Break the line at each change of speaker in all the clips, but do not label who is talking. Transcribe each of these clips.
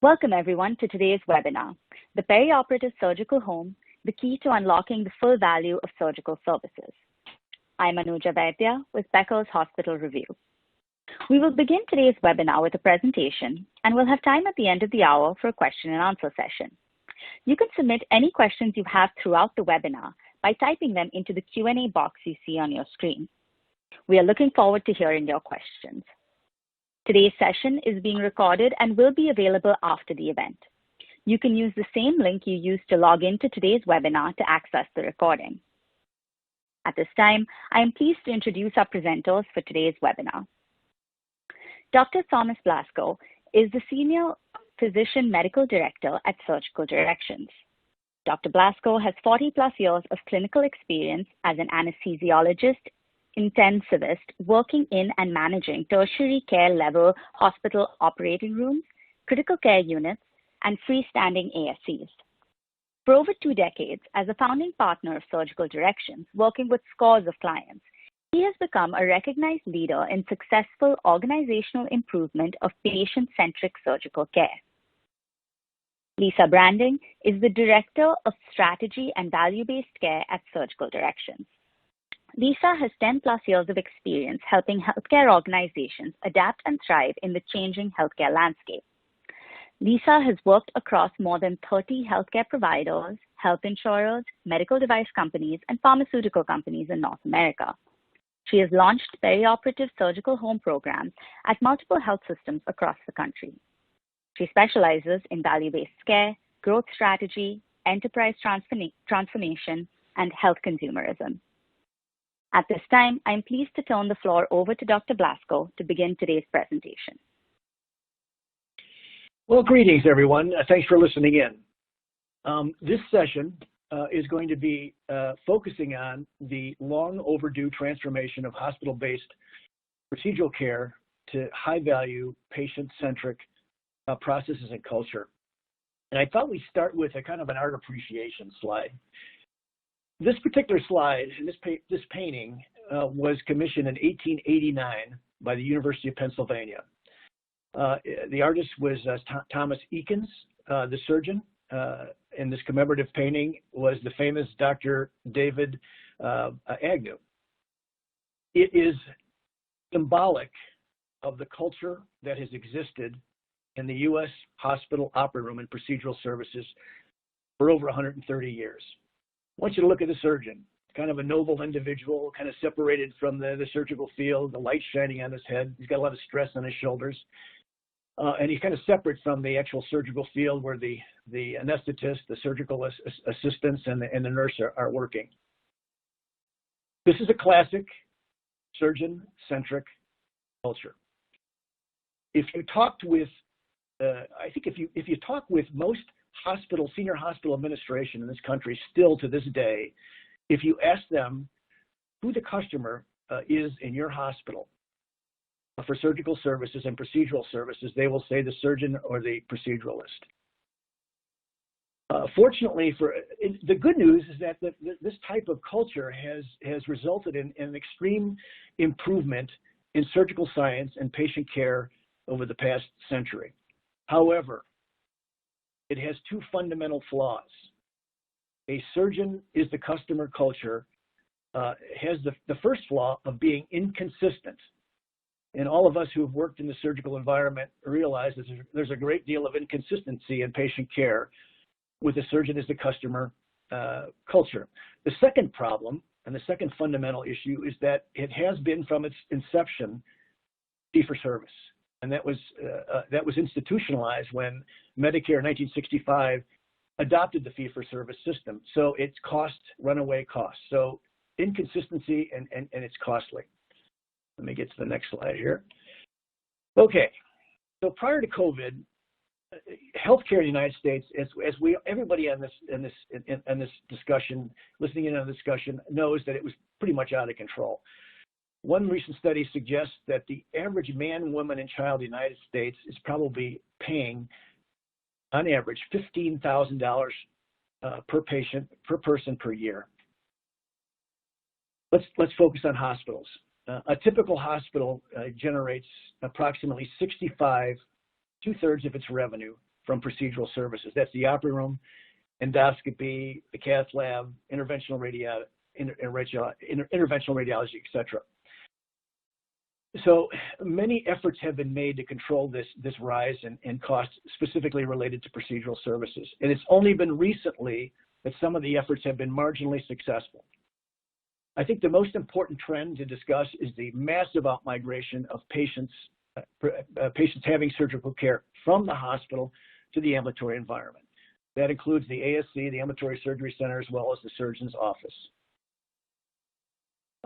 Welcome everyone to today's webinar, The Perioperative Surgical Home, the Key to Unlocking the Full Value of Surgical Services. I'm Anuja Vaidya with Becker's Hospital Review. We will begin today's webinar with a presentation, and we'll have time at the end of the hour for a question and answer session. You can submit any questions you have throughout the webinar by typing them into the Q&A box you see on your screen. We are looking forward to hearing your questions. Today's session is being recorded and will be available after the event. You can use the same link you used to log into today's webinar to access the recording. At this time, I am pleased to introduce our presenters for today's webinar. Dr. Thomas Blasco is the Senior Physician Medical Director at Surgical Directions. Dr. Blasco has 40+ years of clinical experience as an anesthesiologist, intensivist working in and managing tertiary care level hospital operating rooms, critical care units, and freestanding ASCs. For over 2 decades, as a founding partner of Surgical Directions, working with scores of clients, he has become a recognized leader in successful organizational improvement of patient-centric surgical care. Lisa Branding is the Director of Strategy and Value-Based Care at Surgical Directions. Lisa has 10+ years of experience helping healthcare organizations adapt and thrive in the changing healthcare landscape. Lisa has worked across more than 30 healthcare providers, health insurers, medical device companies, and pharmaceutical companies in North America. She has launched perioperative surgical home programs at multiple health systems across the country. She specializes in value-based care, growth strategy, enterprise transformation, and health consumerism. At this time, I'm pleased to turn the floor over to Dr. Blasco to begin today's presentation.
Well, greetings, everyone. Thanks for listening in. This session is going to be focusing on the long overdue transformation of hospital-based procedural care to high-value, patient-centric processes and culture. And I thought we'd start with a kind of an art appreciation slide. This particular slide, and this painting, was commissioned in 1889 by the University of Pennsylvania. The artist was Thomas Eakins, the surgeon, and this commemorative painting was the famous Dr. David Agnew. It is symbolic of the culture that has existed in the U.S. hospital operating room and procedural services for over 130 years. I want you to look at the surgeon, kind of a noble individual, kind of separated from the surgical field, the light shining on his head. He's got a lot of stress on his shoulders. And he's kind of separate from the actual surgical field where the anesthetist, the surgical assistants, and the nurse are working. This is a classic surgeon-centric culture. If you talked with, I think if you talk with most senior hospital administration in this country still to this day, if you ask them who the customer is in your hospital for surgical services and procedural services, they will say the surgeon or the proceduralist. Fortunately, the good news is that this type of culture has resulted in an extreme improvement in surgical science and patient care over the past century. However, it has 2 fundamental flaws. A surgeon is the customer culture has the first flaw of being inconsistent. And all of us who have worked in the surgical environment realize that there's a great deal of inconsistency in patient care with the surgeon as the customer culture. The second problem, and the second fundamental issue, is that it has been from its inception fee-for-service. And that was institutionalized when Medicare in 1965 adopted the fee-for-service system. So it's runaway costs. So inconsistency and it's costly. Let me get to the next slide here. Okay, so prior to COVID, healthcare in the United States, everybody in this discussion, listening in on the discussion, knows that it was pretty much out of control. One recent study suggests that the average man, woman, and child in the United States is probably paying, on average, $15,000 per person per year. Let's focus on hospitals. A typical hospital generates approximately 2/3 of its revenue from procedural services. That's the operating room, endoscopy, the cath lab, interventional radiology, etc. So many efforts have been made to control this rise in costs specifically related to procedural services. And it's only been recently that some of the efforts have been marginally successful. I think the most important trend to discuss is the massive outmigration of patients having surgical care from the hospital to the ambulatory environment. That includes the ASC, the ambulatory surgery center, as well as the surgeon's office.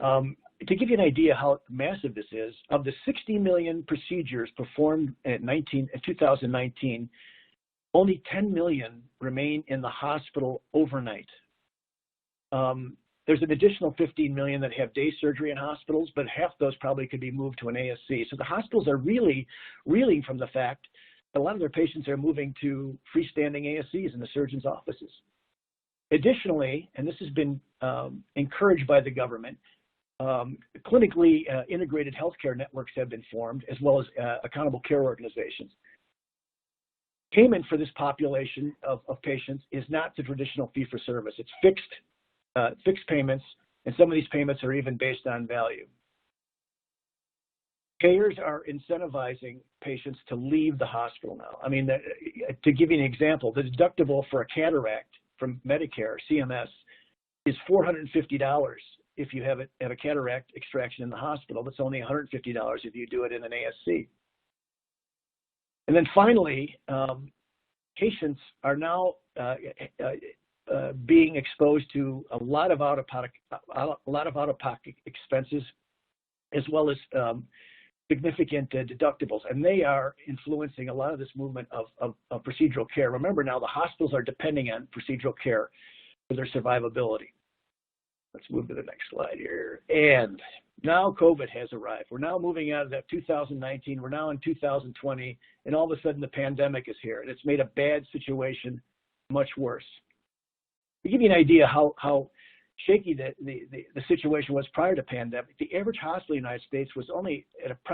To give you an idea how massive this is, of the 60 million procedures performed in 2019, only 10 million remain in the hospital overnight. There's an additional 15 million that have day surgery in hospitals, but half those probably could be moved to an ASC. So the hospitals are really reeling from the fact that a lot of their patients are moving to freestanding ASCs in the surgeon's offices. Additionally, and this has been encouraged by the government, clinically integrated healthcare networks have been formed, as well as accountable care organizations. Payment for this population of patients is not the traditional fee-for-service. It's fixed payments, and some of these payments are even based on value. Payers are incentivizing patients to leave the hospital now. I mean, to give you an example, the deductible for a cataract from Medicare, CMS, is $450 if you have a cataract extraction in the hospital. That's only $150 if you do it in an ASC. And then finally, patients are now being exposed to a lot of out-of-pocket expenses, as well as significant deductibles, and they are influencing a lot of this movement of procedural care. Remember now, the hospitals are depending on procedural care for their survivability. Let's move to the next slide here. And now COVID has arrived. We're now moving out of that 2019. We're now in 2020, and all of a sudden the pandemic is here, and it's made a bad situation much worse. To give you an idea how shaky the situation was prior to pandemic, the average hospital in the United States was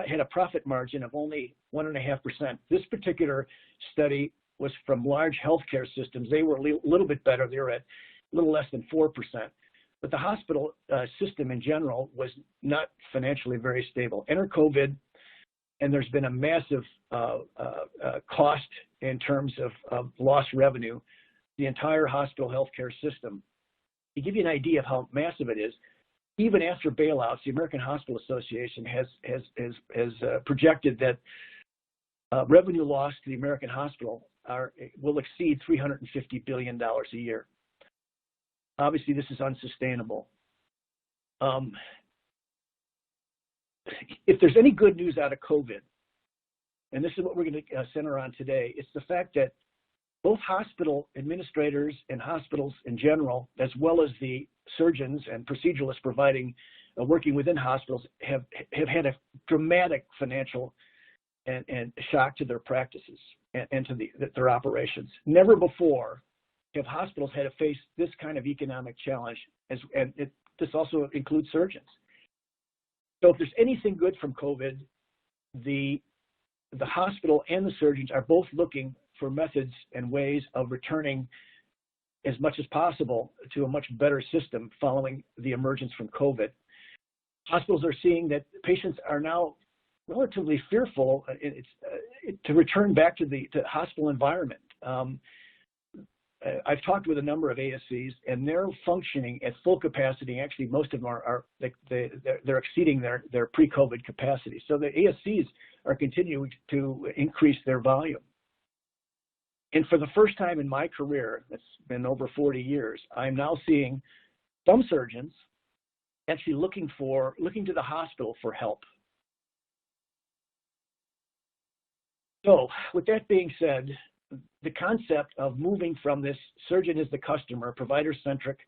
had a profit margin of only 1.5%. This particular study was from large healthcare systems. They were a little bit better. They were at a little less than 4%. But the hospital system in general was not financially very stable. Enter COVID, and there's been a massive cost in terms of lost revenue. The entire hospital healthcare system. To give you an idea of how massive it is, even after bailouts, the American Hospital Association has projected that revenue loss to the American hospital will exceed $350 billion a year. Obviously, this is unsustainable. If there's any good news out of COVID, and this is what we're going to center on today, it's the fact that both hospital administrators and hospitals in general, as well as the surgeons and proceduralists working within hospitals, have had a dramatic financial and shock to their practices and to their operations. Never before have hospitals had to face this kind of economic challenge, this also includes surgeons. So if there's anything good from COVID, the hospital and the surgeons are both looking for methods and ways of returning as much as possible to a much better system following the emergence from COVID. Hospitals are seeing that patients are now relatively fearful to return back to the hospital environment. I've talked with a number of ASCs, and they're functioning at full capacity. Actually, most of them they're exceeding their pre-COVID capacity. So the ASCs are continuing to increase their volume. And for the first time in my career, that's been over 40 years, I'm now seeing some surgeons actually looking to the hospital for help. So with that being said, the concept of moving from this surgeon is the customer, provider-centric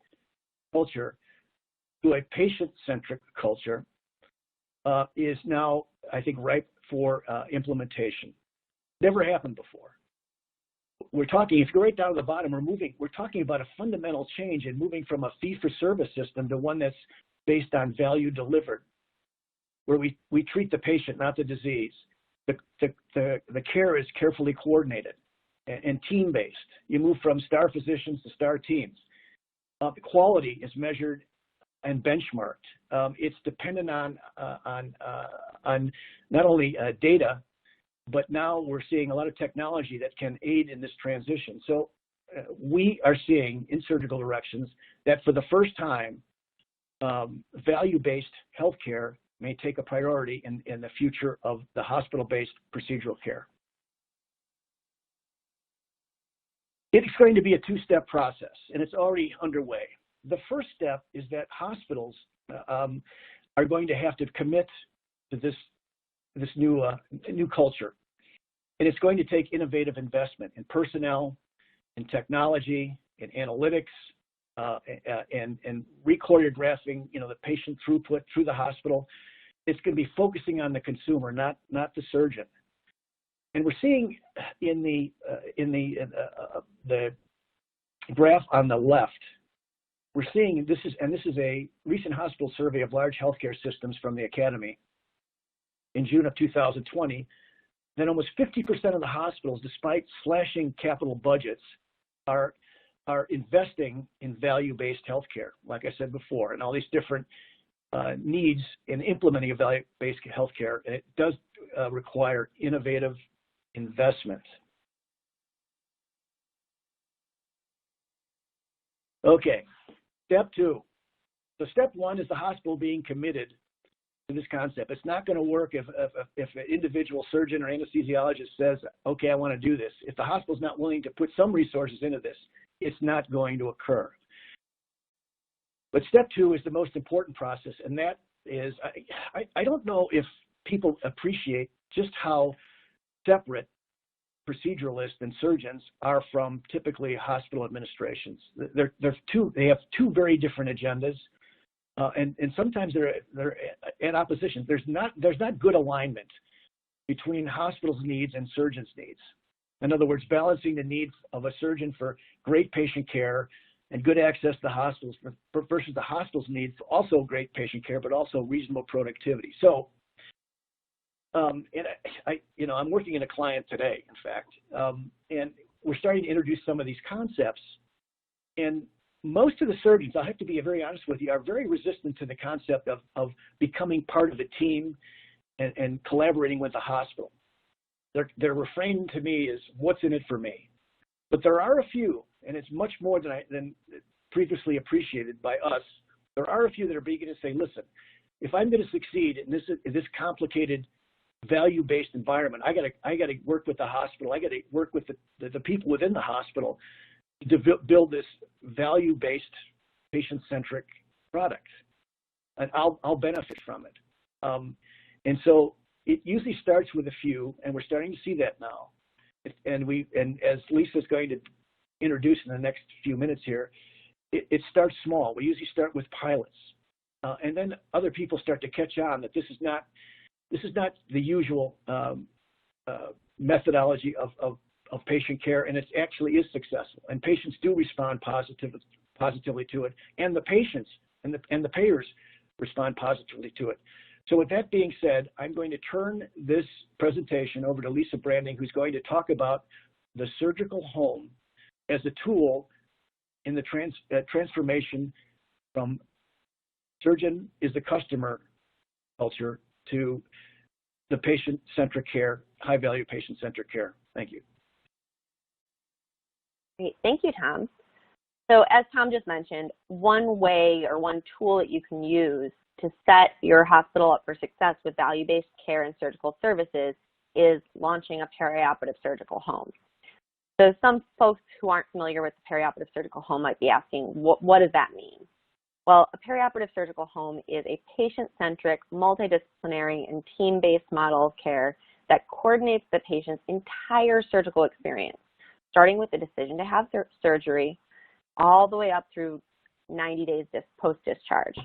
culture to a patient-centric culture is now, I think, ripe for implementation. Never happened before. We're talking, if you go right down to the bottom, we're talking about a fundamental change in moving from a fee-for-service system to one that's based on value delivered, where we treat the patient, not the disease. The care is carefully coordinated. and team-based. You move from star physicians to star teams. Quality is measured and benchmarked. It's dependent on not only data, but now we're seeing a lot of technology that can aid in this transition. So we are seeing in surgical directions that for the first time, value-based healthcare may take a priority in the future of the hospital-based procedural care. It's going to be a two-step process, and it's already underway. The first step is that hospitals are going to have to commit to this new culture, and it's going to take innovative investment in personnel, in technology, in analytics, and re-choreographing, the patient throughput through the hospital. It's going to be focusing on the consumer, not the surgeon. And we're seeing in the graph on the left, we're seeing this is a recent hospital survey of large healthcare systems from the Academy in June of 2020. That almost 50% of the hospitals, despite slashing capital budgets, are investing in value-based healthcare, like I said before, and all these different needs in implementing a value-based healthcare. And it does require innovative investment. Okay, step two. So step one is the hospital being committed to this concept. It's not going to work if an individual surgeon or anesthesiologist says, okay, I want to do this. If the hospital's not willing to put some resources into this, it's not going to occur. But step two is the most important process, and that is, I don't know if people appreciate just how separate proceduralists and surgeons are from typically hospital administrations. They have two very different agendas, and sometimes they're at opposition. There's not good alignment between hospitals' needs and surgeons' needs. In other words, balancing the needs of a surgeon for great patient care and good access to hospitals versus the hospital's needs for also great patient care, but also reasonable productivity. So, and I'm working in a client today, in fact, and we're starting to introduce some of these concepts. And most of the surgeons, I have to be very honest with you, are very resistant to the concept of becoming part of a team and collaborating with the hospital. Their refrain to me is, what's in it for me? But there are a few, and it's much more than previously appreciated by us. There are a few that are beginning to say, listen, if I'm going to succeed in this complicated value-based environment, I got to work with the hospital. I got to work with the people within the hospital to build this value-based, patient-centric product, and I'll benefit from it. And so it usually starts with a few, and we're starting to see that now. And as Lisa's going to introduce in the next few minutes here, it starts small. We usually start with pilots, and then other people start to catch on that this is not the usual methodology of patient care, and it actually is successful. And patients do respond positively to it, and the patients and the payers respond positively to it. So with that being said, I'm going to turn this presentation over to Lisa Branding, who's going to talk about the surgical home as a tool in the transformation from surgeon is the customer culture to the patient-centric care, high-value patient-centric care. Thank you.
Great. Thank you, Tom. So as Tom just mentioned, one way or one tool that you can use to set your hospital up for success with value-based care and surgical services is launching a perioperative surgical home. So some folks who aren't familiar with the perioperative surgical home might be asking, what does that mean? Well, a perioperative surgical home is a patient-centric, multidisciplinary, and team-based model of care that coordinates the patient's entire surgical experience, starting with the decision to have surgery all the way up through 90 days post-discharge.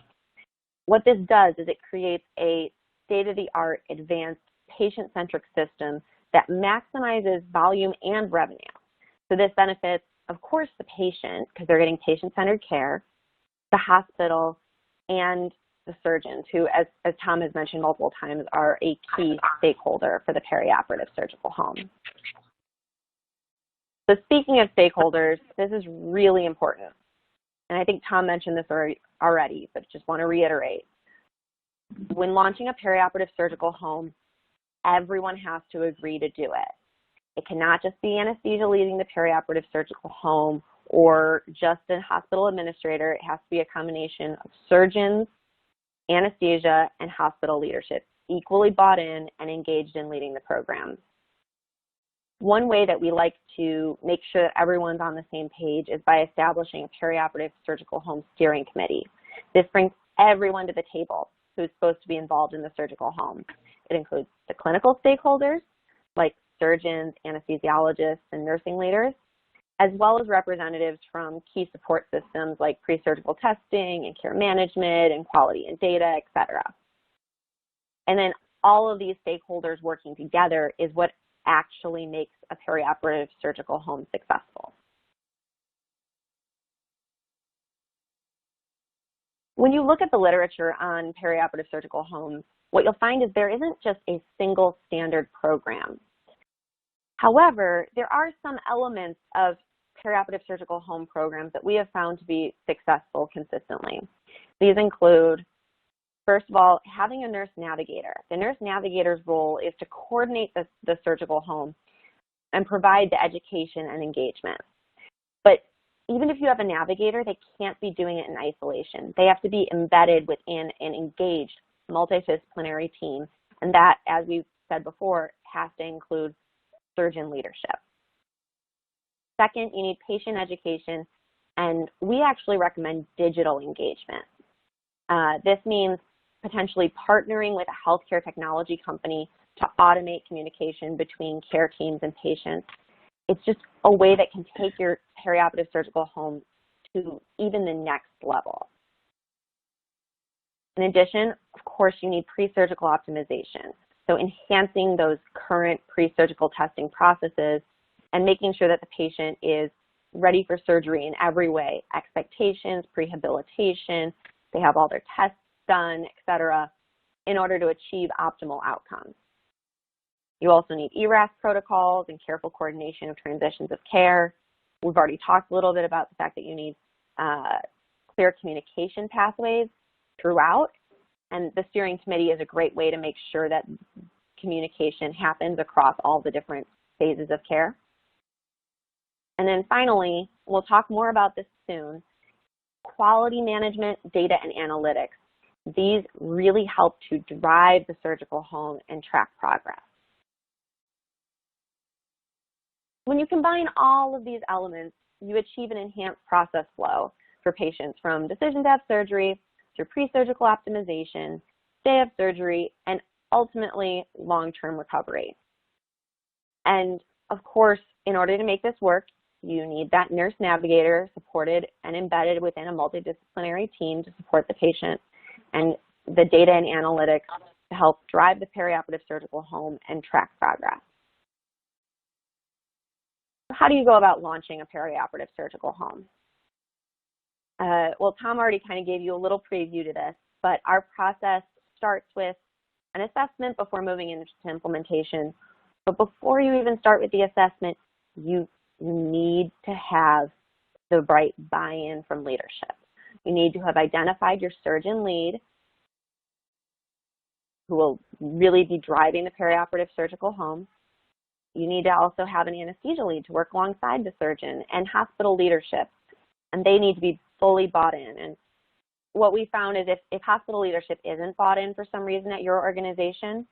What this does is it creates a state-of-the-art, advanced, patient-centric system that maximizes volume and revenue. So this benefits, of course, the patient, because they're getting patient-centered care, the hospital, and the surgeons, who, as Tom has mentioned multiple times, are a key stakeholder for the perioperative surgical home. So speaking of stakeholders, this is really important. And I think Tom mentioned this already, but just want to reiterate. When launching a perioperative surgical home, everyone has to agree to do it. It cannot just be anesthesia leading the perioperative surgical home or just a hospital administrator. It has to be a combination of surgeons, anesthesia, and hospital leadership, equally bought in and engaged in leading the program. One way that we like to make sure that everyone's on the same page is by establishing a perioperative surgical home steering committee. This brings everyone to the table who's supposed to be involved in the surgical home. It includes the clinical stakeholders, like surgeons, anesthesiologists, and nursing leaders, as well as representatives from key support systems like pre-surgical testing and care management and quality and data, et cetera. And then all of these stakeholders working together is what actually makes a perioperative surgical home successful. When you look at the literature on perioperative surgical homes, what you'll find is there isn't just a single standard program. However, there are some elements of perioperative surgical home programs that we have found to be successful consistently. These include, first of all, having a nurse navigator. The nurse navigator's role is to coordinate the surgical home and provide the education and engagement. But even if you have a navigator, they can't be doing it in isolation. They have to be embedded within an engaged multidisciplinary team, and that, as we said before, has to include surgeon leadership. Second, you need patient education, and we actually recommend digital engagement. This means potentially partnering with a healthcare technology company to automate communication between care teams and patients. It's just a way that can take your perioperative surgical home to even the next level. In addition, of course, you need pre-surgical optimization. So enhancing those current pre-surgical testing processes and making sure that the patient is ready for surgery in every way, expectations, prehabilitation, they have all their tests done, et cetera, in order to achieve optimal outcomes. You also need ERAS protocols and careful coordination of transitions of care. We've already talked a little bit about the fact that you need clear communication pathways throughout, and the steering committee is a great way to make sure that communication happens across all the different phases of care. And then finally, we'll talk more about this soon, quality management, data, and analytics. These really help to drive the surgical home and track progress. When you combine all of these elements, you achieve an enhanced process flow for patients from decision to have surgery, through pre-surgical optimization, day of surgery, and ultimately long-term recovery. And of course, in order to make this work, you need that nurse navigator supported and embedded within a multidisciplinary team to support the patient, and the data and analytics to help drive the perioperative surgical home and track progress. So how do you go about launching a perioperative surgical home? Well, Tom already kind of gave you a little preview to this, but our process starts with an assessment before moving into implementation. But before you even start with the assessment, you need to have the right buy-in from leadership. You need to have identified your surgeon lead who will really be driving the perioperative surgical home. You need to also have an anesthesia lead to work alongside the surgeon and hospital leadership, and they need to be fully bought in. And what we found is if hospital leadership isn't bought in for some reason at your organization,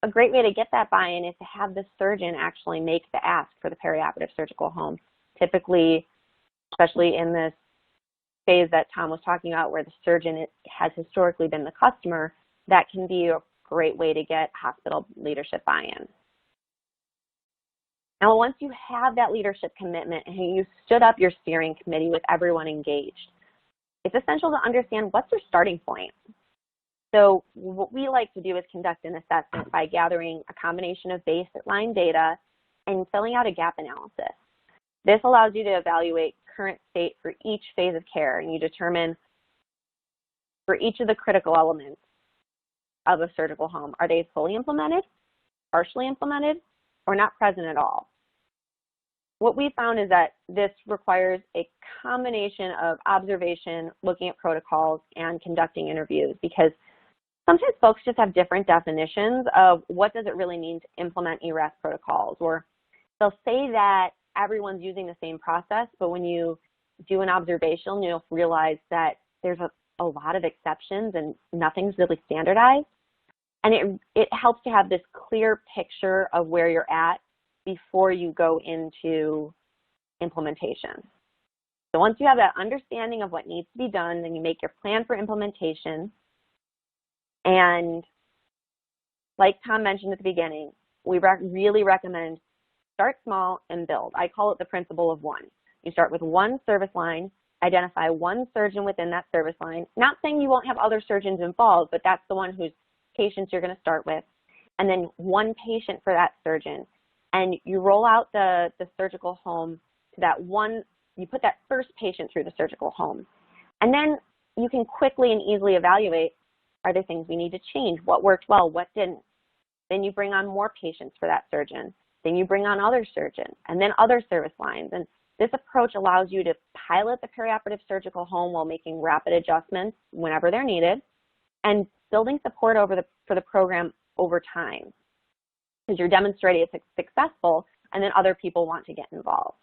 a great way to get that buy-in is to have the surgeon actually make the ask for the perioperative surgical home. Typically, especially in this phase that Tom was talking about where the surgeon has historically been the customer, that can be a great way to get hospital leadership buy-in. Now, once you have that leadership commitment and you stood up your steering committee with everyone engaged, it's essential to understand what's your starting point. So what we like to do is conduct an assessment by gathering a combination of baseline data and filling out a gap analysis. This allows you to evaluate current state for each phase of care, and you determine for each of the critical elements of a surgical home, are they fully implemented, partially implemented, or not present at all? what we found is that this requires a combination of observation, looking at protocols, and conducting interviews, because sometimes folks just have different definitions of what does it really mean to implement ERAS protocols, or they'll say that everyone's using the same process, but when you do an observation, you'll realize that there's a lot of exceptions and nothing's really standardized. And it helps to have this clear picture of where you're at before you go into implementation. So once you have that understanding of what needs to be done, then you make your plan for implementation. And like Tom mentioned at the beginning, we really recommend start small and build. I call it the principle of one. You start with one service line, identify one surgeon within that service line. Not saying you won't have other surgeons involved, but that's the one whose patients you're going to start with. And then one patient for that surgeon. And you roll out the surgical home to that one, you put that first patient through the surgical home. And then you can quickly and easily evaluate, are there things we need to change? What worked well, what didn't? Then you bring on more patients for that surgeon. Then you bring on other surgeons and then other service lines. And this approach allows you to pilot the perioperative surgical home while making rapid adjustments whenever they're needed and building support for the program over time, because you're demonstrating it's successful and then other people want to get involved.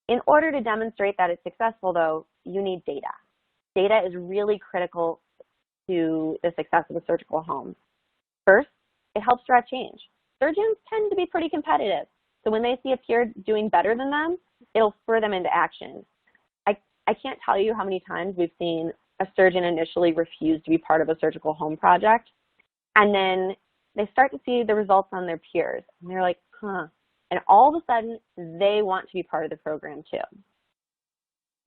In order to demonstrate that it's successful, though, you need data. Data is really critical to the success of a surgical home. First, it helps drive change. Surgeons tend to be pretty competitive, so when they see a peer doing better than them, it'll spur them into action. I can't tell you how many times we've seen a surgeon initially refuse to be part of a surgical home project, and then they start to see the results on their peers, and they're like, huh, and all of a sudden, they want to be part of the program too.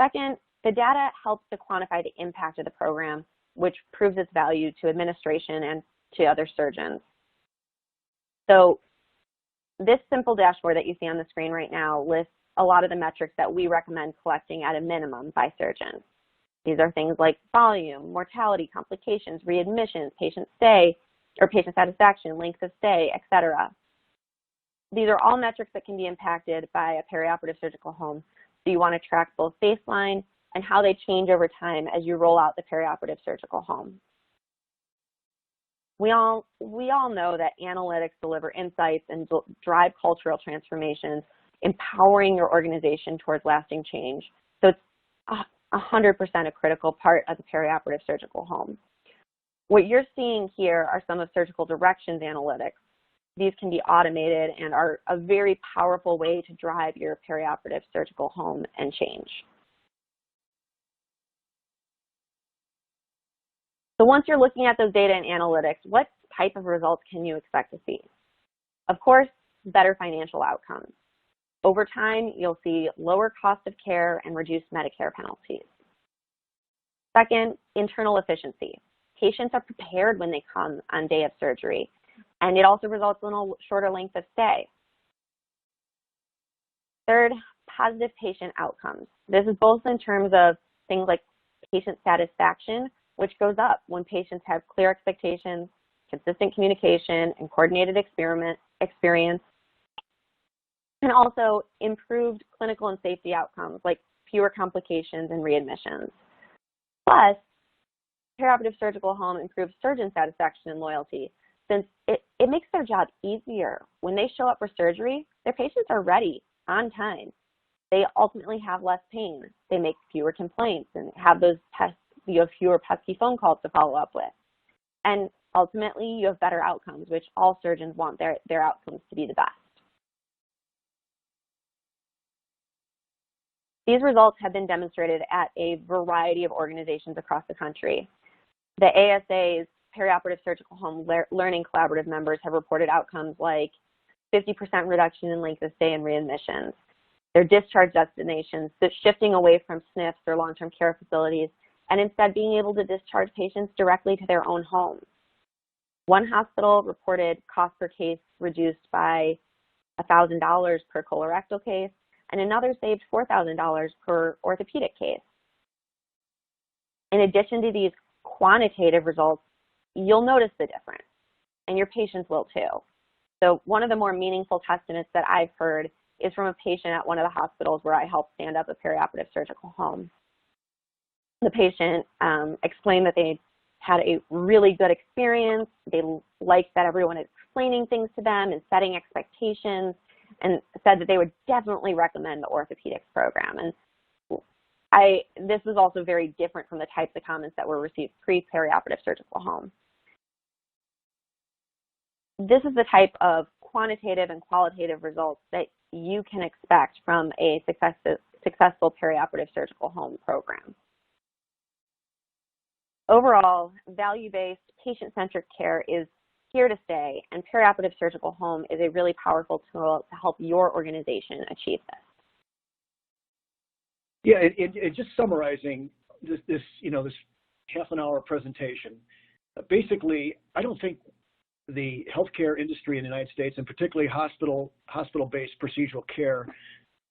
Second, the data helps to quantify the impact of the program, which proves its value to administration and to other surgeons. So this simple dashboard that you see on the screen right now lists a lot of the metrics that we recommend collecting at a minimum by surgeons. These are things like volume, mortality, complications, readmissions, patient stay, or patient satisfaction, length of stay, etc. These are all metrics that can be impacted by a perioperative surgical home. So you want to track both baseline and how they change over time as you roll out the perioperative surgical home. We all know that analytics deliver insights and drive cultural transformations, empowering your organization towards lasting change. So it's 100% a critical part of the perioperative surgical home. What you're seeing here are some of surgical directions analytics. These can be automated and are a very powerful way to drive your perioperative surgical home and change. So once you're looking at those data and analytics, what type of results can you expect to see? Of course, better financial outcomes. Over time, you'll see lower cost of care and reduced Medicare penalties. Second, internal efficiency. Patients are prepared when they come on day of surgery, and it also results in a shorter length of stay. Third, positive patient outcomes. This is both in terms of things like patient satisfaction, which goes up when patients have clear expectations, consistent communication, and coordinated experience, and also improved clinical and safety outcomes like fewer complications and readmissions. Plus, perioperative surgical home improves surgeon satisfaction and loyalty, since it makes their job easier. When they show up for surgery, their patients are ready on time. They ultimately have less pain. They make fewer complaints and have those you have fewer pesky phone calls to follow up with. And ultimately, you have better outcomes, which all surgeons want their outcomes to be the best. These results have been demonstrated at a variety of organizations across the country. The ASA's Perioperative Surgical Home Learning Collaborative members have reported outcomes like 50% reduction in length of stay and readmissions. Their discharge destinations, shifting away from SNFs or long-term care facilities, and instead being able to discharge patients directly to their own homes. One hospital reported cost per case reduced by $1,000 per colorectal case, and another saved $4,000 per orthopedic case. In addition to these quantitative results, you'll notice the difference, and your patients will too. So one of the more meaningful testaments that I've heard is from a patient at one of the hospitals where I helped stand up a perioperative surgical home. The patient explained that they had a really good experience. They liked that everyone is explaining things to them and setting expectations, and said that they would definitely recommend the orthopedics program. And this was also very different from the types of comments that were received pre-perioperative surgical home. This is the type of quantitative and qualitative results that you can expect from a successful perioperative surgical home program. Overall, value-based, patient-centric care is here to stay, and perioperative surgical home is a really powerful tool to help your organization achieve this.
Yeah, and just summarizing this half an hour presentation, basically, I don't think the healthcare industry in the United States, and particularly hospital-based procedural care,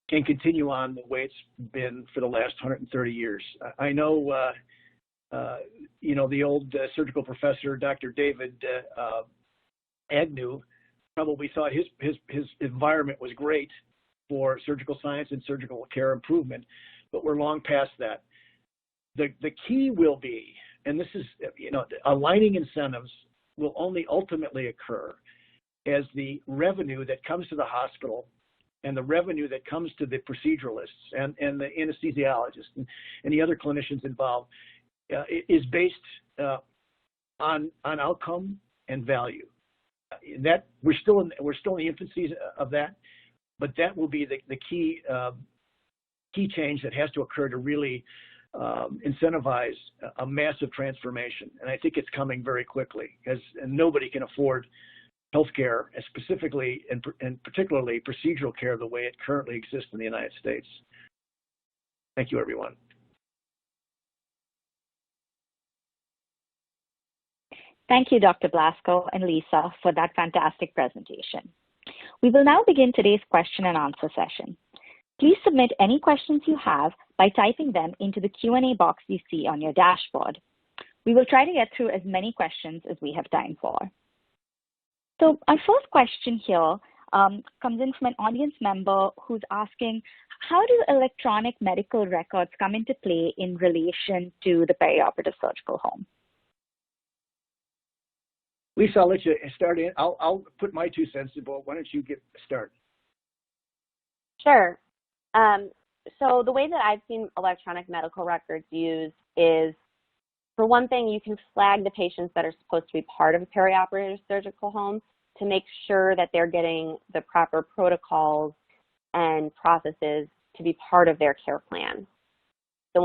can continue on the way it's been for the last 130 years. I know, the old surgical professor, Dr. David Agnew, probably thought his environment was great for surgical science and surgical care improvement, but we're long past that. The key will be, and this is, aligning incentives will only ultimately occur as the revenue that comes to the hospital and the revenue that comes to the proceduralists and the anesthesiologists and the other clinicians involved is based on outcome and value. That we're still in the infancy of that, but that will be the key change that has to occur to really incentivize a massive transformation. And I think it's coming very quickly, and nobody can afford healthcare, specifically and particularly procedural care, the way it currently exists in the United States. Thank you, everyone.
Thank you, Dr. Blasco and Lisa, for that fantastic presentation. We will now begin today's question and answer session. Please submit any questions you have by typing them into the Q&A box you see on your dashboard. We will try to get through as many questions as we have time for. So our first question here comes in from an audience member who's asking, how do electronic medical records come into play in relation to the perioperative surgical home?
Lisa, I'll let you start in. I'll put my 2 cents in, but why don't you get started?
Sure. So the way that I've seen electronic medical records used is, for one thing, you can flag the patients that are supposed to be part of a perioperative surgical home to make sure that they're getting the proper protocols and processes to be part of their care plan. So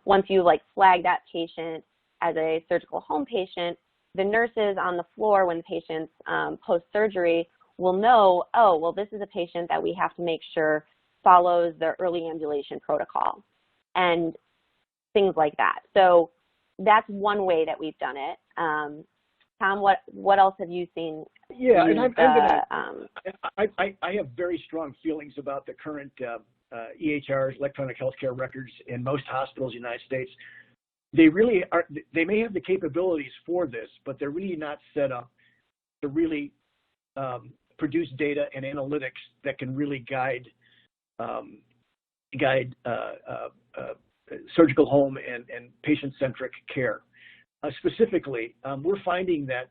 once you flag that patient as a surgical home patient, the nurses on the floor, when the patient's post-surgery, will know, oh, well, this is a patient that we have to make sure follows the early ambulation protocol and things like that. So that's one way that we've done it. Tom, what else have you seen?
Yeah, and I have very strong feelings about the current EHRs, electronic healthcare records, in most hospitals in the United States. They really are. They may have the capabilities for this, but they're really not set up to really produce data and analytics that can really guide surgical home and patient-centric care. Specifically, we're finding that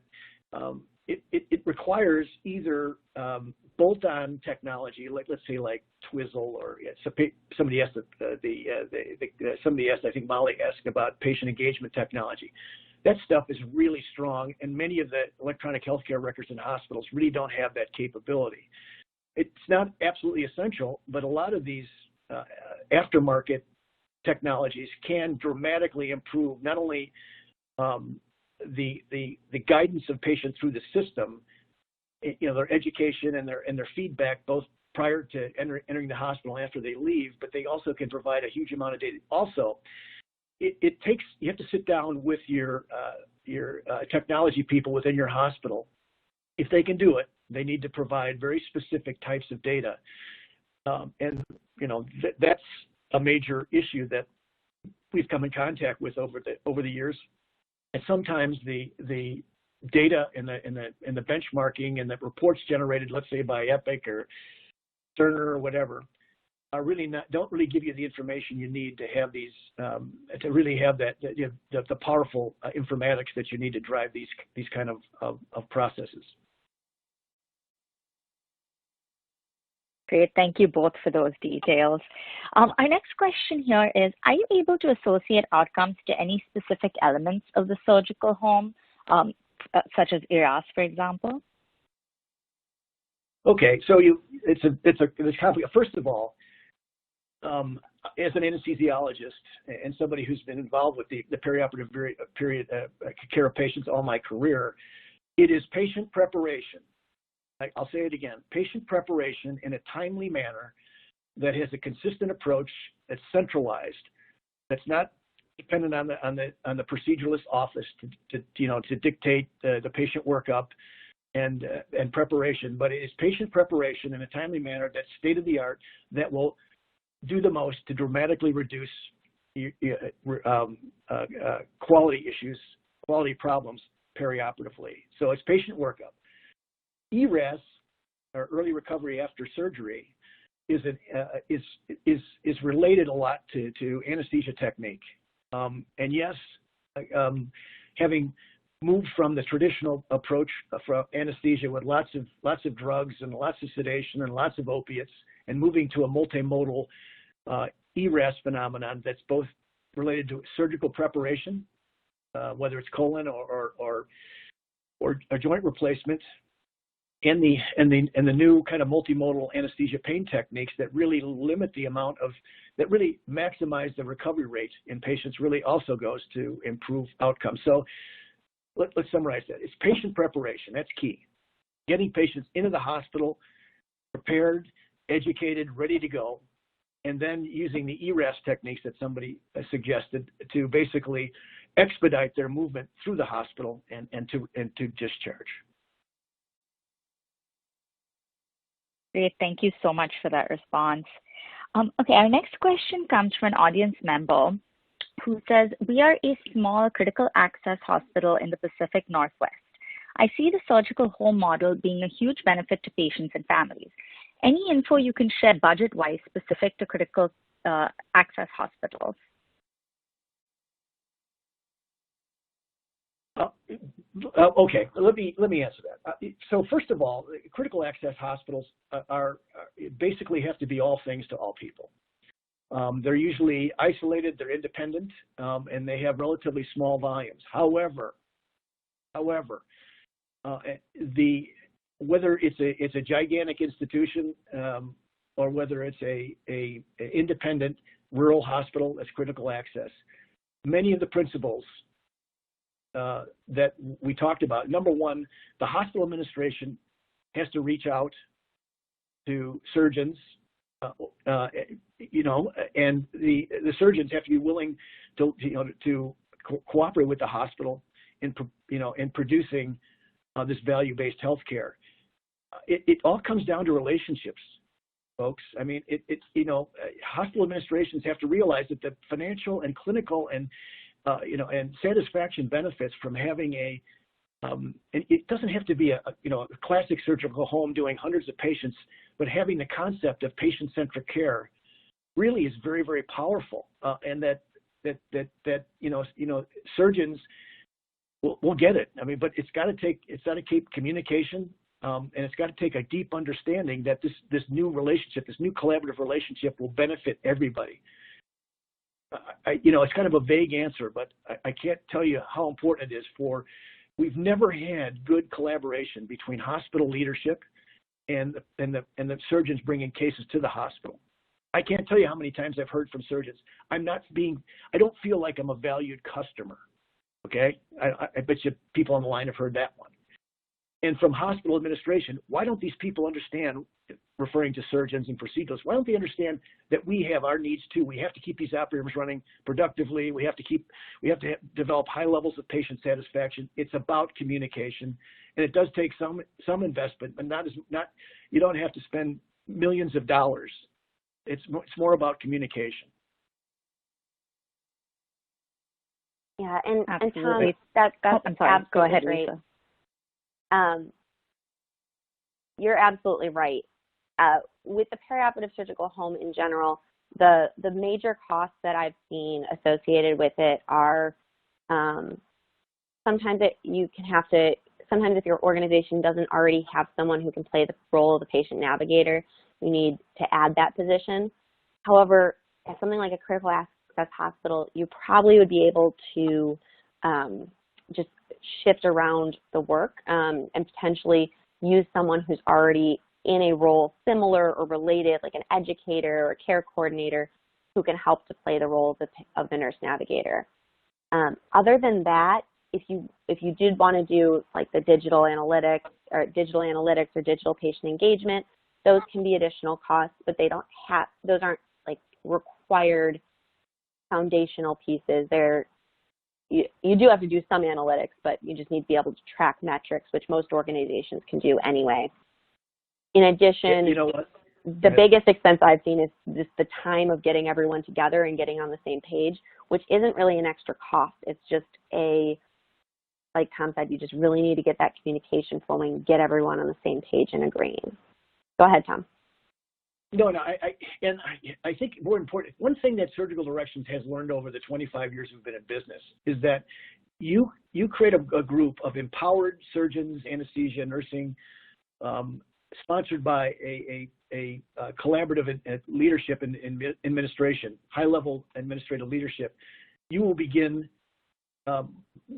it requires either bolt-on technology, let's say like Twizzle, or somebody asked I think Molly asked about patient engagement technology. That stuff is really strong, and many of the electronic healthcare records in hospitals really don't have that capability. It's not absolutely essential, but a lot of these aftermarket technologies can dramatically improve not only the guidance of patients through the system, their education and their feedback, both prior to entering the hospital and after they leave, but they also can provide a huge amount of data. Also, you have to sit down with your technology people within your hospital. If they can do it, they need to provide very specific types of data, and that's a major issue that we've come in contact with over the years. And sometimes the data and the benchmarking and the reports generated, let's say by Epic or Cerner or whatever, are really don't really give you the information you need to have these to really have the powerful informatics that you need to drive these kind of processes.
Great. Thank you both for those details. Our next question here is, are you able to associate outcomes to any specific elements of the surgical home, such as ERAS, for example?
Okay, so it's complicated. First of all, as an anesthesiologist and somebody who's been involved with the perioperative care of patients all my career, it is patient preparation. I'll say it again, patient preparation in a timely manner that has a consistent approach, that's centralized, that's not dependent on the proceduralist office to dictate the patient workup and preparation, but it is patient preparation in a timely manner that's state of the art that will do the most to dramatically reduce quality issues, quality problems perioperatively. So it's patient workup. ERAS, or early recovery after surgery, is related a lot to anesthesia technique. And yes, having moved from the traditional approach for anesthesia with lots of drugs and lots of sedation and lots of opiates, and moving to a multimodal ERAS phenomenon that's both related to surgical preparation, whether it's colon or a joint replacement, and the new kind of multimodal anesthesia pain techniques that really limit the amount of, that really maximize the recovery rate in patients, really also goes to improve outcomes. So let's summarize that. It's patient preparation. That's key. Getting patients into the hospital, prepared, educated, ready to go, and then using the ERAS techniques that somebody suggested to basically expedite their movement through the hospital and to discharge.
Great. Thank you so much for that response. Okay, our next question comes from an audience member who says, we are a small critical access hospital in the Pacific Northwest. I see the surgical home model being a huge benefit to patients and families. Any info you can share budget-wise specific to critical access hospitals?
Okay, let me answer that. So first of all, critical access hospitals basically have to be all things to all people. They're usually isolated, they're independent, and they have relatively small volumes. However, whether it's a gigantic institution or whether it's a independent rural hospital that's critical access, many of the principles that we talked about. Number one, the hospital administration has to reach out to surgeons, and the surgeons have to be willing to cooperate with the hospital in producing this value-based healthcare. It all comes down to relationships, folks. I mean, hospital administrations have to realize that the financial and clinical and satisfaction benefits from having and it doesn't have to be a classic surgical home doing hundreds of patients, but having the concept of patient-centric care really is very, very powerful. And that surgeons will get it. I mean, but it's got to keep communication, and it's got to take a deep understanding that this new relationship, this new collaborative relationship will benefit everybody. It's kind of a vague answer, but I can't tell you how important it is we've never had good collaboration between hospital leadership and the surgeons bringing cases to the hospital. I can't tell you how many times I've heard from surgeons, I don't feel like I'm a valued customer. Okay. I bet you people on the line have heard that one. And from hospital administration, why don't these people understand, referring to surgeons and proceduralists, why don't they understand that we have our needs too? We have to keep these operators running productively. We have to develop high levels of patient satisfaction. It's about communication, and it does take some investment, but you don't have to spend millions of dollars. It's more about communication.
Yeah, and Tom,
I'm sorry. Go ahead,
great.
Lisa.
You're absolutely right. With the perioperative surgical home in general, the major costs that I've seen associated with it are sometimes if your organization doesn't already have someone who can play the role of the patient navigator, you need to add that position. However, at something like a critical access hospital, you probably would be able to just shift around the work and potentially use someone who's already in a role similar or related, like an educator or a care coordinator, who can help to play the role of the nurse navigator. Other than that, if you did want to do like the digital analytics or digital patient engagement, those can be additional costs, but those aren't like required foundational pieces. You do have to do some analytics, but you just need to be able to track metrics, which most organizations can do anyway. In addition,
you know what?
The biggest expense I've seen is just the time of getting everyone together and getting on the same page, which isn't really an extra cost. It's just like Tom said, you just really need to get that communication flowing, get everyone on the same page and agreeing. Go ahead, Tom.
No, I think more important, one thing that Surgical Directions has learned over the 25 years we've been in business is that you create a group of empowered surgeons, anesthesia, nursing, sponsored by a collaborative leadership and administration, high-level administrative leadership. You will begin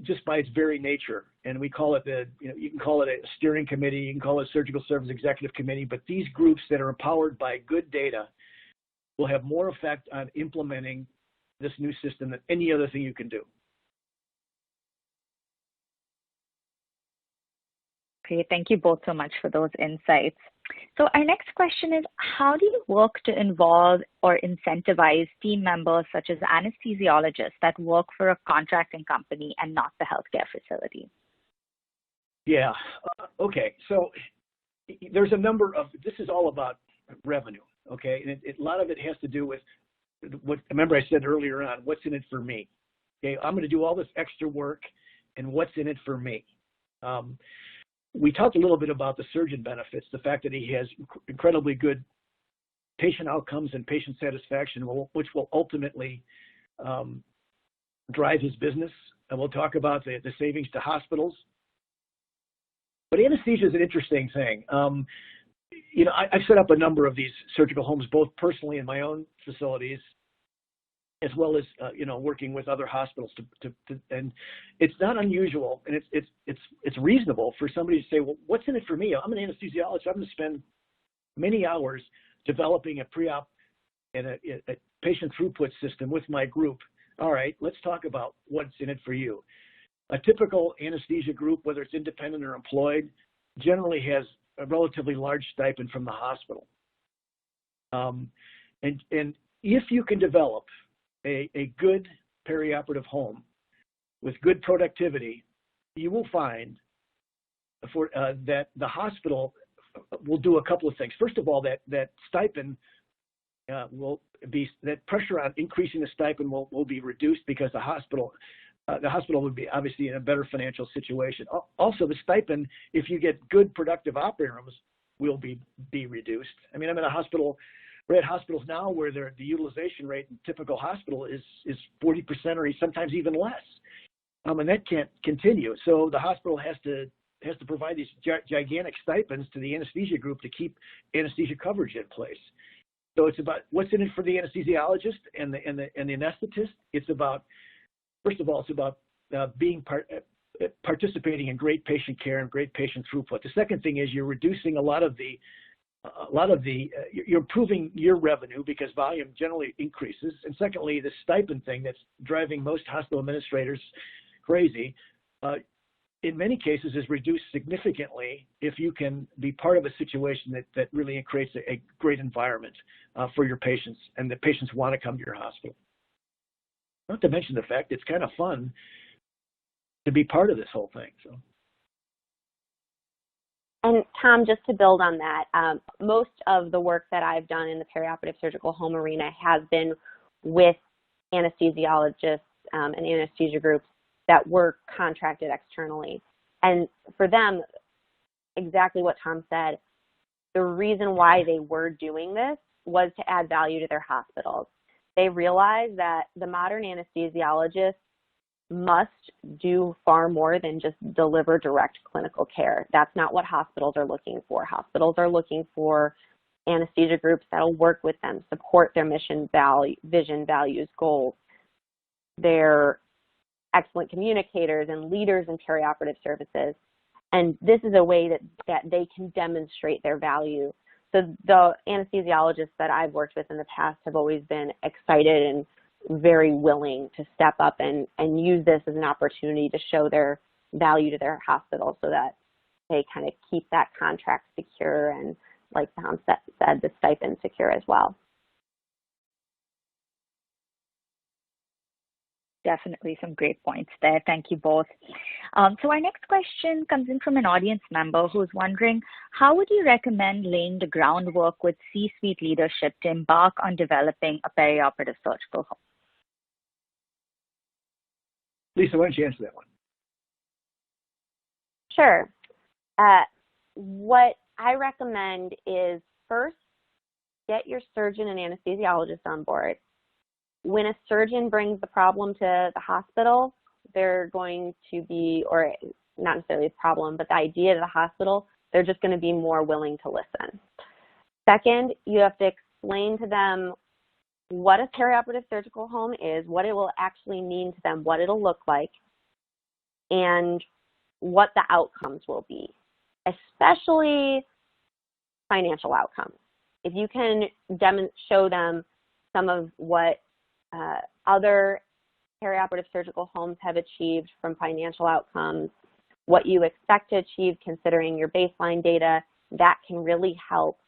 just by its very nature, and we call it you can call it a steering committee, you can call it a surgical service executive committee, but these groups that are empowered by good data will have more effect on implementing this new system than any other thing you can do.
Great. Thank you both so much for those insights. So our next question is, how do you work to involve or incentivize team members such as anesthesiologists that work for a contracting company and not the healthcare facility?
Yeah. Okay. So there's a number of, this is all about revenue. Okay. And a lot of it has to do with what, remember I said earlier on, what's in it for me? Okay. I'm going to do all this extra work and what's in it for me? We talked a little bit about the surgeon benefits, the fact that he has incredibly good patient outcomes and patient satisfaction, which will ultimately drive his business. And we'll talk about the savings to hospitals. But anesthesia is an interesting thing. I've set up a number of these surgical homes, both personally in my own facilities, as well as working with other hospitals and it's not unusual, and it's reasonable for somebody to say, well, what's in it for me? I'm an anesthesiologist. I'm going to spend many hours developing a pre-op and a patient throughput system with my group. All right, let's talk about what's in it for you. A typical anesthesia group, whether it's independent or employed, generally has a relatively large stipend from the hospital. And if you can develop a good perioperative home with good productivity, you will find that the hospital will do a couple of things. First of all, that stipend will be, that pressure on increasing the stipend will be reduced because the hospital would be obviously in a better financial situation. Also, the stipend, if you get good productive operating rooms, will be reduced. I mean, I'm in a hospital. We're at hospitals now where the utilization rate in typical hospital is 40% or sometimes even less, and that can't continue. So the hospital has to provide these gigantic stipends to the anesthesia group to keep anesthesia coverage in place. So it's about what's in it for the anesthesiologist and the anesthetist. It's about, first of all, it's about participating in great patient care and great patient throughput. The second thing is you're reducing you're improving your revenue because volume generally increases. And secondly, the stipend thing that's driving most hospital administrators crazy, in many cases is reduced significantly if you can be part of a situation that really creates a great environment for your patients, and the patients want to come to your hospital. Not to mention the fact it's kind of fun to be part of this whole thing. So.
And Tom, just to build on that, most of the work that I've done in the perioperative surgical home arena has been with anesthesiologists and anesthesia groups that were contracted externally. And for them, exactly what Tom said. The reason why they were doing this was to add value to their hospitals. They realized that the modern anesthesiologist must do far more than just deliver direct clinical care. That's not what hospitals are looking for. Hospitals are looking for anesthesia groups that will work with them, support their mission, vision, values, goals. They're excellent communicators and leaders in perioperative services. And this is a way that they can demonstrate their value. So the anesthesiologists that I've worked with in the past have always been excited and very willing to step up and use this as an opportunity to show their value to their hospital so that they kind of keep that contract secure and, like Tom said, the stipend secure as well.
Definitely some great points there. Thank you both. So our next question comes in from an audience member who's wondering, how would you recommend laying the groundwork with C-suite leadership to embark on developing a perioperative surgical home?
Lisa, why don't you answer that one?
Sure. What I recommend is first, get your surgeon and anesthesiologist on board. When a surgeon brings the problem to the hospital, they're going to be, or not necessarily a problem, but the idea to the hospital, they're just going to be more willing to listen. Second, you have to explain to them what a perioperative surgical home is, what it will actually mean to them, what it'll look like, and what the outcomes will be, especially financial outcomes. If you can show them some of what other perioperative surgical homes have achieved from financial outcomes, what you expect to achieve considering your baseline data, that can really help.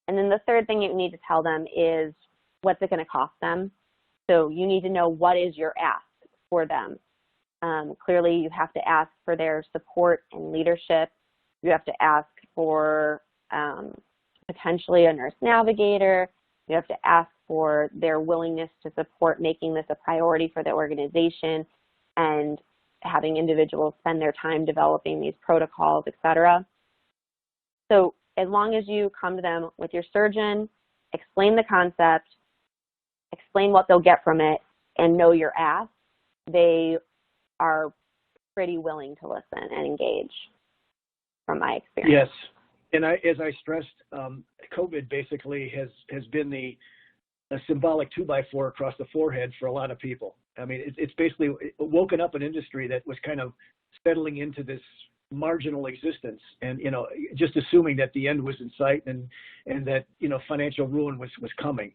And then the third thing you need to tell them is what's it going to cost them. So you need to know what is your ask for them. Clearly, you have to ask for their support and leadership. You have to ask for potentially a nurse navigator. You have to ask for their willingness to support making this a priority for the organization and having individuals spend their time developing these protocols, et cetera. So as long as you come to them with your surgeon, explain the concept, explain what they'll get from it, and know your ask, they are pretty willing to listen and engage, from my experience.
Yes, and as I stressed, COVID basically has been a symbolic 2x4 across the forehead for a lot of people. I mean, it's basically woken up an industry that was kind of settling into this marginal existence, and just assuming that the end was in sight and that financial ruin was coming.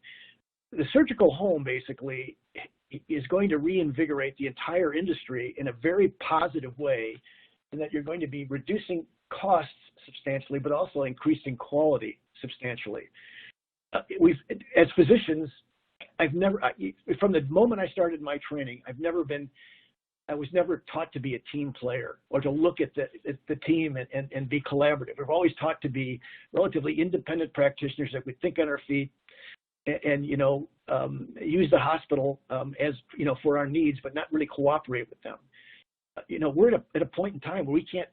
The surgical home basically is going to reinvigorate the entire industry in a very positive way, in that you're going to be reducing costs substantially, but also increasing quality substantially. As physicians, from the moment I started my training, I was never taught to be a team player or to look at the team and be collaborative. We're always taught to be relatively independent practitioners that would think on our feet and use the hospital as for our needs, but not really cooperate with them. We're at a point in time where we can't.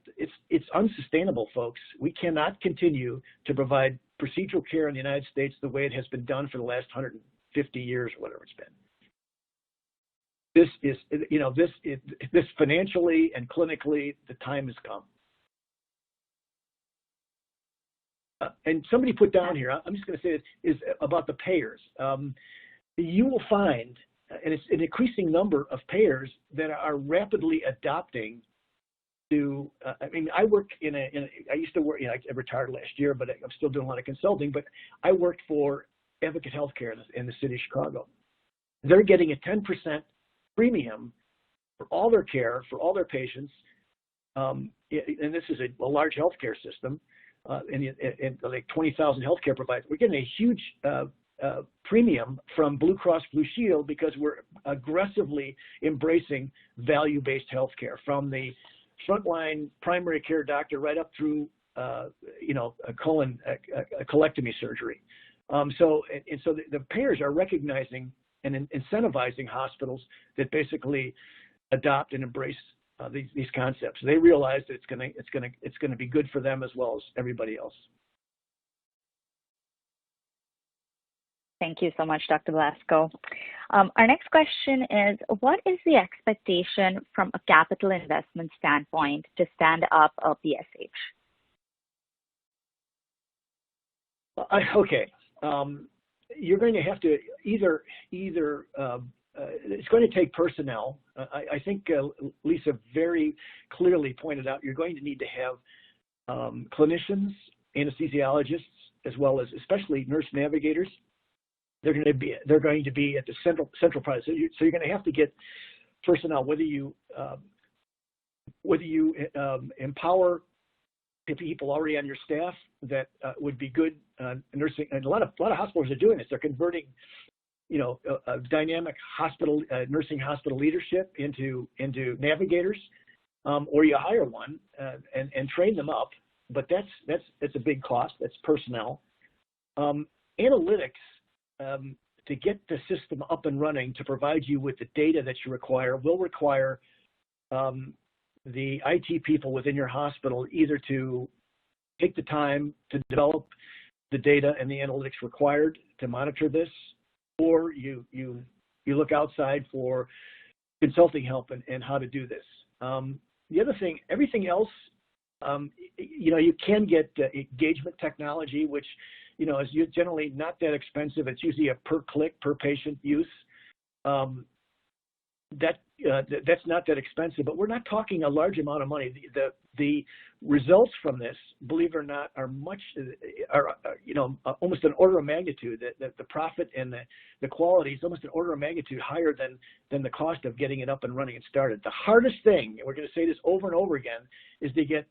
It's unsustainable, folks. We cannot continue to provide procedural care in the United States the way it has been done for the last 150 years, or whatever it's been. This financially and clinically, the time has come. And somebody put down here, I'm just going to say this, is about the payers. You will find, and it's an increasing number of payers that are rapidly adopting to, I work I used to work, I retired last year, but I'm still doing a lot of consulting, but I worked for Advocate Healthcare in the city of Chicago. They're getting a 10% premium for all their care, for all their patients, and this is a large healthcare system, and like 20,000 healthcare providers. We're getting a huge premium from Blue Cross Blue Shield because we're aggressively embracing value-based healthcare, from the frontline primary care doctor right up through a colectomy surgery. So the payers are recognizing and incentivizing hospitals that basically adopt and embrace these concepts. They realize that it's gonna be good for them as well as everybody else.
Thank you so much, Dr. Blasco. Our next question is, what is the expectation from a capital investment standpoint to stand up a PSH?
Okay. You're going to have to either it's going to take personnel. I think Lisa very clearly pointed out you're going to need to have clinicians, anesthesiologists, as well as especially nurse navigators. They're going to be at the central part. So you're going to have to get personnel, whether you empower people already on your staff that would be good nursing, and a lot of hospitals are doing this. They're converting, a dynamic hospital nursing hospital leadership into navigators, or you hire one and train them up. But that's a big cost. That's personnel. Analytics to get the system up and running to provide you with the data that you require will require the IT people within your hospital either to take the time to develop the data and the analytics required to monitor this, or you look outside for consulting help and how to do this. The other thing, everything else, you can get engagement technology, which is generally not that expensive. It's usually a per click, per patient use. That's not that expensive, but we're not talking a large amount of money. The results from this, believe it or not, are almost an order of magnitude. The profit and the quality is almost an order of magnitude higher than the cost of getting it up and running and started. The hardest thing, and we're going to say this over and over again, is to get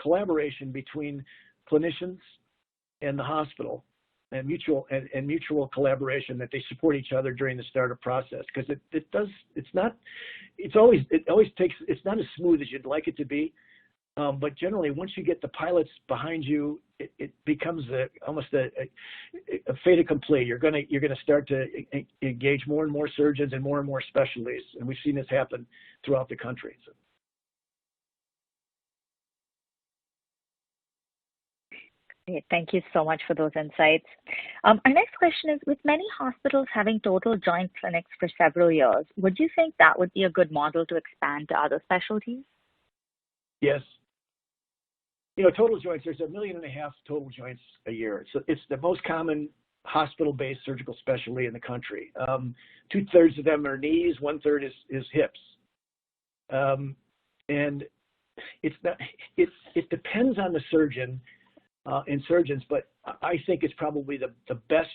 collaboration between clinicians and the hospital, and mutual collaboration, that they support each other during the startup process, because it's not as smooth as you'd like it to be, but generally once you get the pilots behind you, it becomes almost a fait accompli. You're going to start to engage more and more surgeons and more specialties, and we've seen this happen throughout the country. So.
Thank you so much for those insights. Our next question is, with many hospitals having total joint clinics for several years, would you think that would be a good model to expand to other specialties?
Yes. Total joints, there's 1.5 million total joints a year. So it's the most common hospital-based surgical specialty in the country. 2/3 of them are knees, 1/3 is hips. And it depends on the surgeon and surgeons, but I think it's probably the best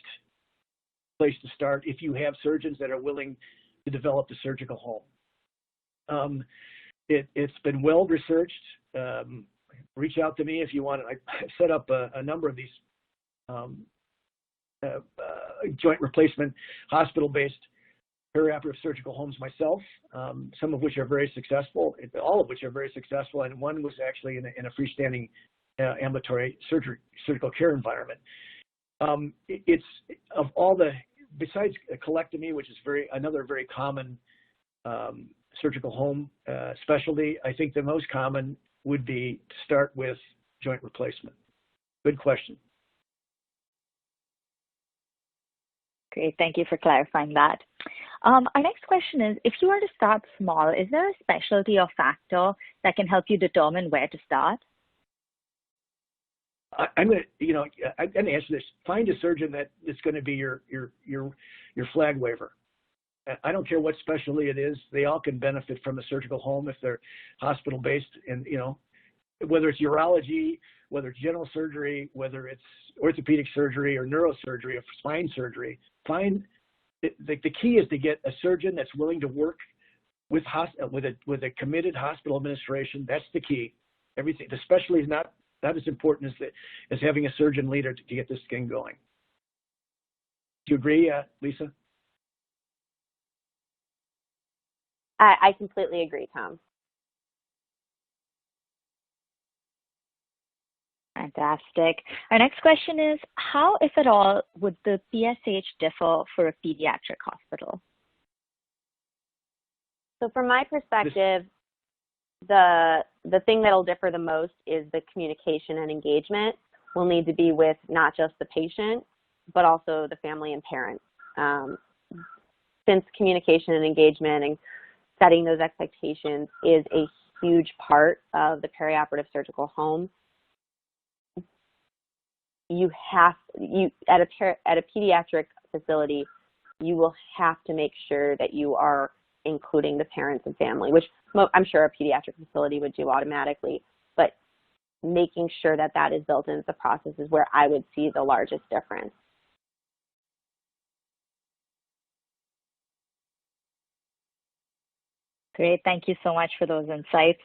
place to start if you have surgeons that are willing to develop the surgical home. It's been well researched. Reach out to me if you want. I set up a number of these joint replacement hospital-based perioperative surgical homes myself, some of which are very successful, all of which are very successful, and one was actually in a freestanding ambulatory surgical care environment. It's of all besides a colectomy, which is another very common surgical home specialty, I think the most common would be to start with joint replacement. Good question.
Great, thank you for clarifying that. Our next question is, if you were to start small, is there a specialty or factor that can help you determine where to start?
I'm going to answer this. Find a surgeon that is going to be your flag waver. I don't care what specialty it is; they all can benefit from a surgical home if they're hospital based. And whether it's urology, whether it's general surgery, whether it's orthopedic surgery or neurosurgery or spine surgery, the key is to get a surgeon that's willing to work with a committed hospital administration. That's the key. Everything, the specialty is not as important as having a surgeon leader to get this thing going. Do you agree, Lisa?
I completely agree, Tom.
Fantastic. Our next question is, how, if at all, would the PSH differ for a pediatric hospital?
So from my perspective, The thing that'll differ the most is the communication and engagement will need to be with not just the patient, but also the family and parents. Since communication and engagement and setting those expectations is a huge part of the perioperative surgical home, at a pediatric facility, you will have to make sure that you are including the parents and family, which I'm sure a pediatric facility would do automatically, but making sure that that is built into the process is where I would see the largest difference.
Great. Thank you so much for those insights.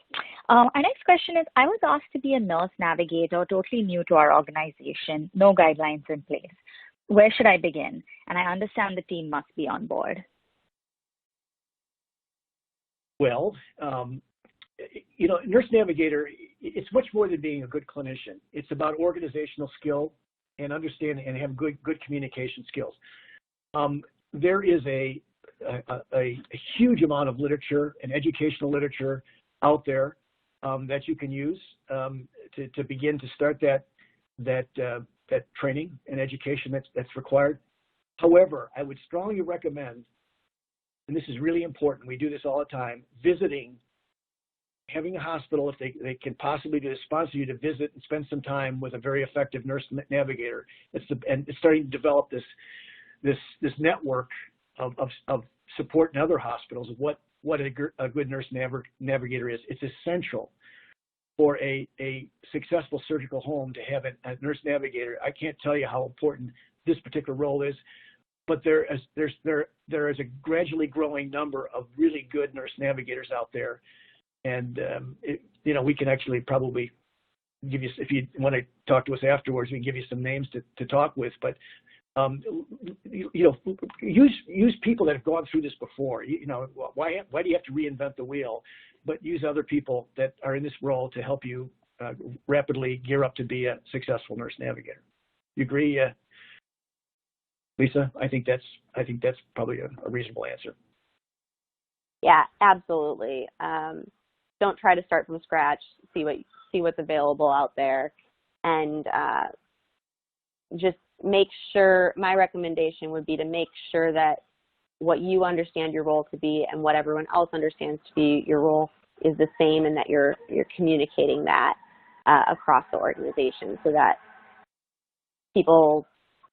Our next question is, I was asked to be a nurse navigator, totally new to our organization, no guidelines in place. Where should I begin? And I understand the team must be on board.
Well, nurse navigator, it's much more than being a good clinician. It's about organizational skill and understanding and have good communication skills. There is a huge amount of literature and educational literature out there that you can use to begin to start that training and education that's required. However, I would strongly recommend, and this is really important, we do this all the time, having a hospital, if they can possibly sponsor you to visit and spend some time with a very effective nurse navigator. And it's starting to develop this network of support in other hospitals of what a good nurse navigator is. It's essential for a successful surgical home to have a nurse navigator. I can't tell you how important this particular role is, but there is a gradually growing number of really good nurse navigators out there, and we can actually probably give you, if you want to talk to us afterwards, we can give you some names to talk with, but use people that have gone through this before. Why do you have to reinvent the wheel? But use other people that are in this role to help you rapidly gear up to be a successful nurse navigator. You agree, Lisa? I think that's probably a reasonable answer.
Yeah, absolutely. Don't try to start from scratch. See what's available out there, and just make sure. My recommendation would be to make sure that what you understand your role to be and what everyone else understands to be your role is the same, and that you're communicating that across the organization so that people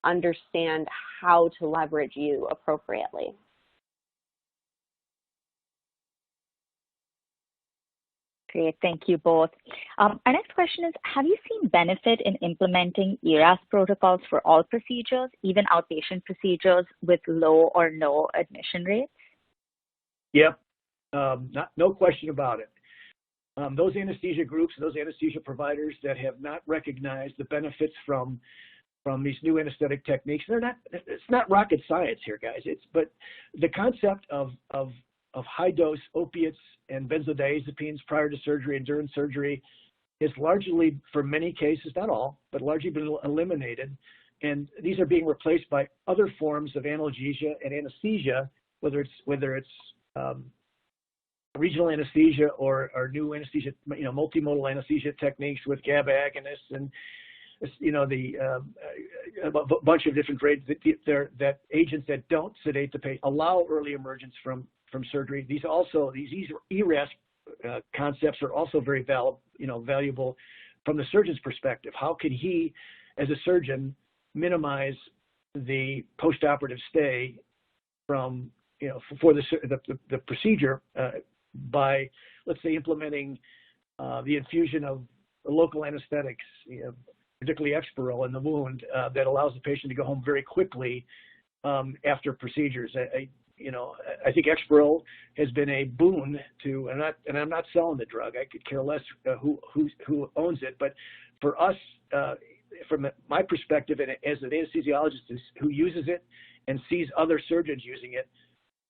understand how to leverage you appropriately.
Great, thank you both. Our next question is, have you seen benefit in implementing ERAS protocols for all procedures, even outpatient procedures with low or no admission rates?
Yep, no question about it. Those anesthesia groups, those anesthesia providers that have not recognized the benefits from these new anesthetic techniques, it's not rocket science here, guys. But the concept of high dose opiates and benzodiazepines prior to surgery and during surgery is largely, for many cases, not all, but largely been eliminated. And these are being replaced by other forms of analgesia and anesthesia, whether it's regional anesthesia or new anesthesia, multimodal anesthesia techniques with GABA agonists and a bunch of different grades that agents that don't sedate the patient allow early emergence from surgery. These ERAS concepts are also very valuable from the surgeon's perspective. How can he, as a surgeon, minimize the postoperative stay from for the procedure by, let's say, implementing the infusion of local anesthetics, particularly Exparel in the wound, that allows the patient to go home very quickly after procedures. I think Exparel has been a boon to, and I'm not selling the drug. I could care less who owns it, but for us, from my perspective, and as an anesthesiologist who uses it and sees other surgeons using it,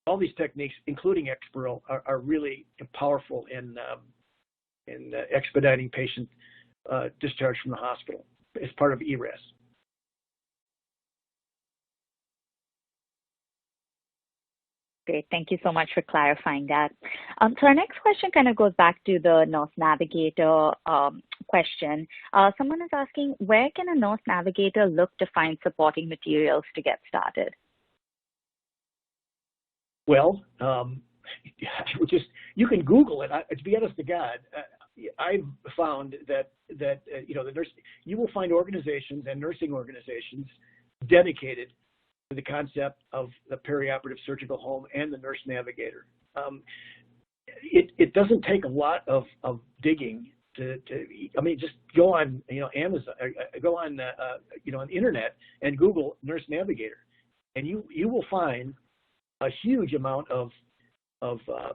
all these techniques, including Exparel, are really powerful in expediting patient discharge from the hospital as part of ERAS.
Great. Thank you so much for clarifying that. So our next question kind of goes back to the nurse navigator question. Someone is asking, where can a nurse navigator look to find supporting materials to get started?
Well, you can Google it. To be honest to God, I've found that you will find organizations and nursing organizations dedicated to the concept of the perioperative surgical home and the nurse navigator. It doesn't take a lot of digging to just go on Amazon, go on on the internet and Google nurse navigator, and you will find a huge amount of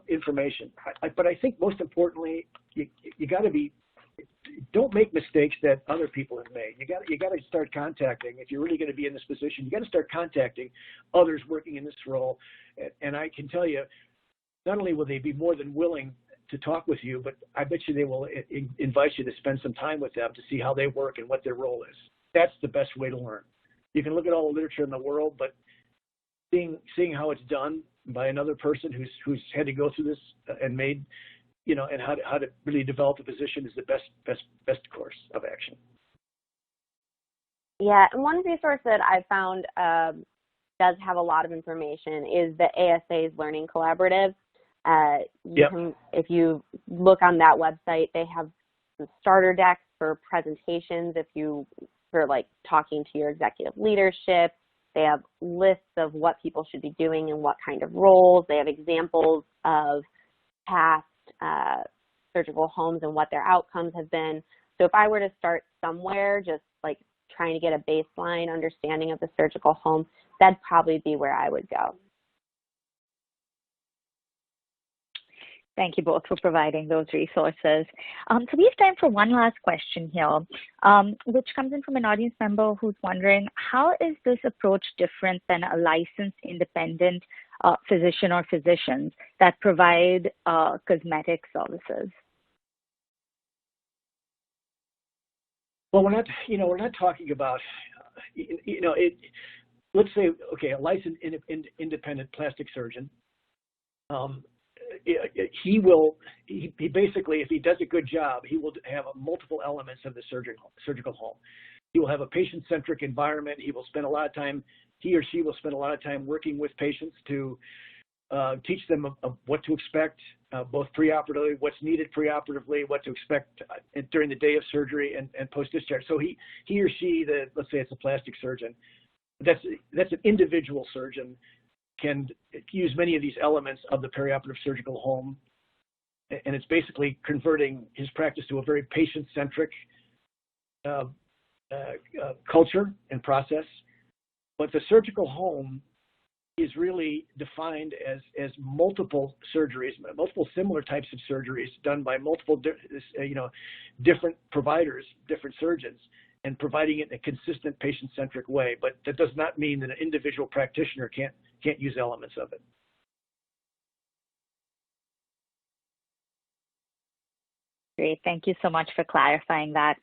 information. But I think most importantly, you got to don't make mistakes that other people have made. You got to start contacting. If you're really going to be in this position, you got to start contacting others working in this role. And I can tell you, not only will they be more than willing to talk with you, but I bet you they will invite you to spend some time with them to see how they work and what their role is. That's the best way to learn. You can look at all the literature in the world, but seeing how it's done by another person who's had to go through this and made, and how to really develop a position is the best course of action.
Yeah, and one resource that I found does have a lot of information is the ASA's Learning Collaborative. If you look on that website, they have some starter decks for presentations for like talking to your executive leadership. They have lists of what people should be doing and what kind of roles. They have examples of past surgical homes and what their outcomes have been. So if I were to start somewhere, just like trying to get a baseline understanding of the surgical home, that'd probably be where I would go.
Thank you both for providing those resources. So we have time for one last question here, which comes in from an audience member who's wondering, how is this approach different than a licensed independent physician or physicians that provide cosmetic services?
Well, we're not talking about, let's say, okay, a licensed independent plastic surgeon. He basically, if he does a good job, he will have multiple elements of the surgical home. He will have a patient-centric environment. He or she will spend a lot of time working with patients to teach them of what to expect, both preoperatively, what's needed preoperatively, what to expect during the day of surgery and post-discharge. So he or she, let's say it's a plastic surgeon, that's an individual surgeon, can use many of these elements of the perioperative surgical home, and it's basically converting his practice to a very patient-centric culture and process. But the surgical home is really defined as multiple surgeries, multiple similar types of surgeries done by multiple different providers, different surgeons, and providing it in a consistent patient-centric way. But that does not mean that an individual practitioner can't use elements of it.
Great. Thank you so much for clarifying that.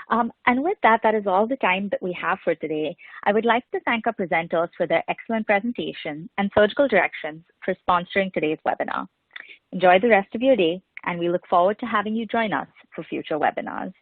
And with that is all the time that we have for today. I would like to thank our presenters for their excellent presentation and surgical directions for sponsoring today's webinar. Enjoy the rest of your day, and we look forward to having you join us for future webinars.